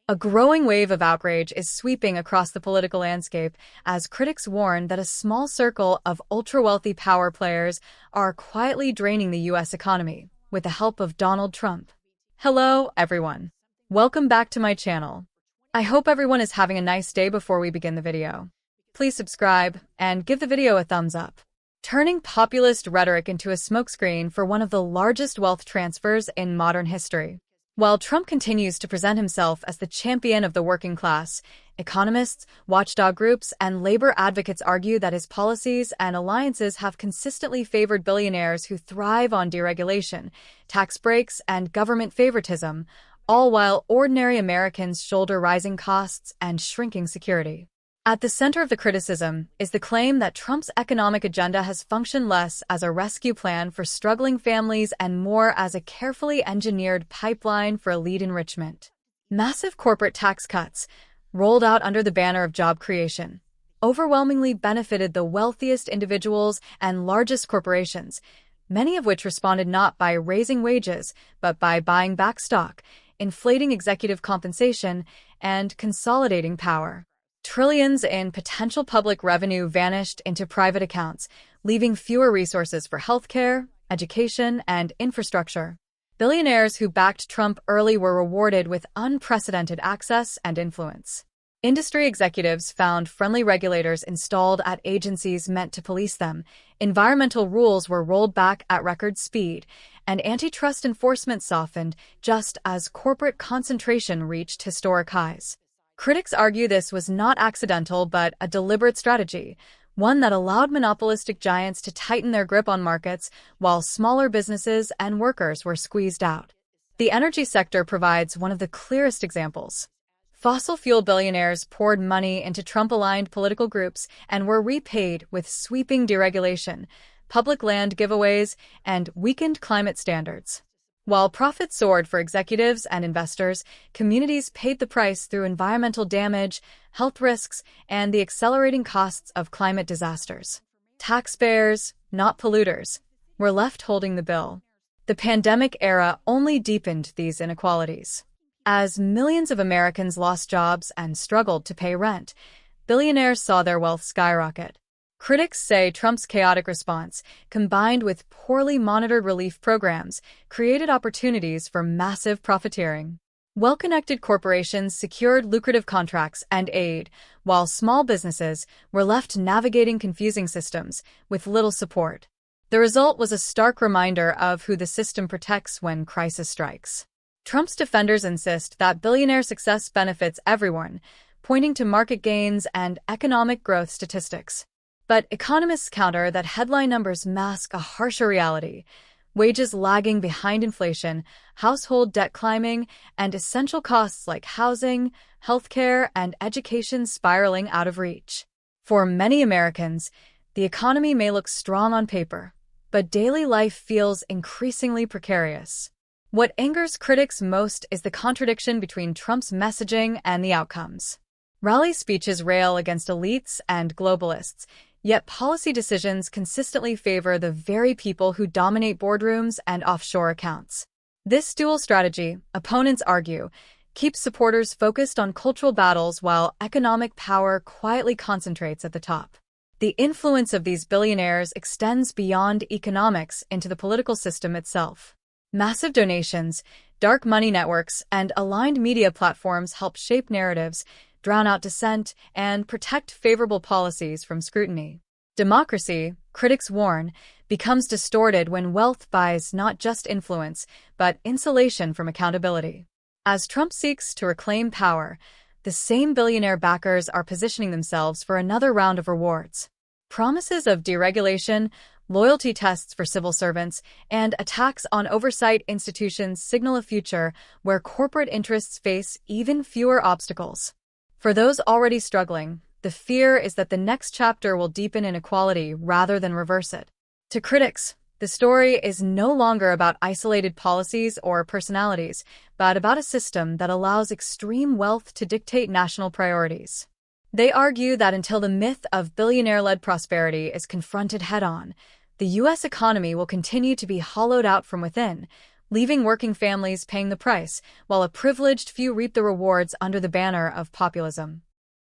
A growing wave of outrage is sweeping across the political landscape as critics warn that a small circle of ultra-wealthy power players are quietly draining the U.S. economy with the help of Donald Trump. Hello, everyone. Welcome back to my channel. I hope everyone is having a nice day before we begin the video. Please subscribe and give the video a thumbs up. Turning populist rhetoric into a smokescreen for one of the largest wealth transfers in modern history. While Trump continues to present himself as the champion of the working class, economists, watchdog groups, and labor advocates argue that his policies and alliances have consistently favored billionaires who thrive on deregulation, tax breaks, and government favoritism, all while ordinary Americans shoulder rising costs and shrinking security. At the center of the criticism is the claim that Trump's economic agenda has functioned less as a rescue plan for struggling families and more as a carefully engineered pipeline for elite enrichment. Massive corporate tax cuts, rolled out under the banner of job creation, overwhelmingly benefited the wealthiest individuals and largest corporations, many of which responded not by raising wages, but by buying back stock, inflating executive compensation, and consolidating power. Trillions in potential public revenue vanished into private accounts, leaving fewer resources for healthcare, education, and infrastructure. Billionaires who backed Trump early were rewarded with unprecedented access and influence. Industry executives found friendly regulators installed at agencies meant to police them, environmental rules were rolled back at record speed, and antitrust enforcement softened just as corporate concentration reached historic highs. Critics argue this was not accidental but a deliberate strategy, one that allowed monopolistic giants to tighten their grip on markets while smaller businesses and workers were squeezed out. The energy sector provides one of the clearest examples. Fossil fuel billionaires poured money into Trump-aligned political groups and were repaid with sweeping deregulation, public land giveaways, and weakened climate standards. While profits soared for executives and investors, communities paid the price through environmental damage, health risks, and the accelerating costs of climate disasters. Taxpayers, not polluters, were left holding the bill. The pandemic era only deepened these inequalities. As millions of Americans lost jobs and struggled to pay rent, billionaires saw their wealth skyrocket. Critics say Trump's chaotic response, combined with poorly monitored relief programs, created opportunities for massive profiteering. Well-connected corporations secured lucrative contracts and aid, while small businesses were left navigating confusing systems with little support. The result was a stark reminder of who the system protects when crisis strikes. Trump's defenders insist that billionaire success benefits everyone, pointing to market gains and economic growth statistics. But economists counter that headline numbers mask a harsher reality: wages lagging behind inflation, household debt climbing, and essential costs like housing, healthcare, and education spiraling out of reach. For many Americans, the economy may look strong on paper, but daily life feels increasingly precarious. What angers critics most is the contradiction between Trump's messaging and the outcomes. Rally speeches rail against elites and globalists, yet policy decisions consistently favor the very people who dominate boardrooms and offshore accounts. This dual strategy, opponents argue, keeps supporters focused on cultural battles while economic power quietly concentrates at the top. The influence of these billionaires extends beyond economics into the political system itself. Massive donations, dark money networks, and aligned media platforms help shape narratives, drown out dissent, and protect favorable policies from scrutiny. Democracy, critics warn, becomes distorted when wealth buys not just influence, but insulation from accountability. As Trump seeks to reclaim power, the same billionaire backers are positioning themselves for another round of rewards. Promises of deregulation, loyalty tests for civil servants, and attacks on oversight institutions signal a future where corporate interests face even fewer obstacles. For those already struggling, the fear is that the next chapter will deepen inequality rather than reverse it. To critics, the story is no longer about isolated policies or personalities, but about a system that allows extreme wealth to dictate national priorities. They argue that until the myth of billionaire-led prosperity is confronted head-on, the U.S. economy will continue to be hollowed out from within, leaving working families paying the price, while a privileged few reap the rewards under the banner of populism.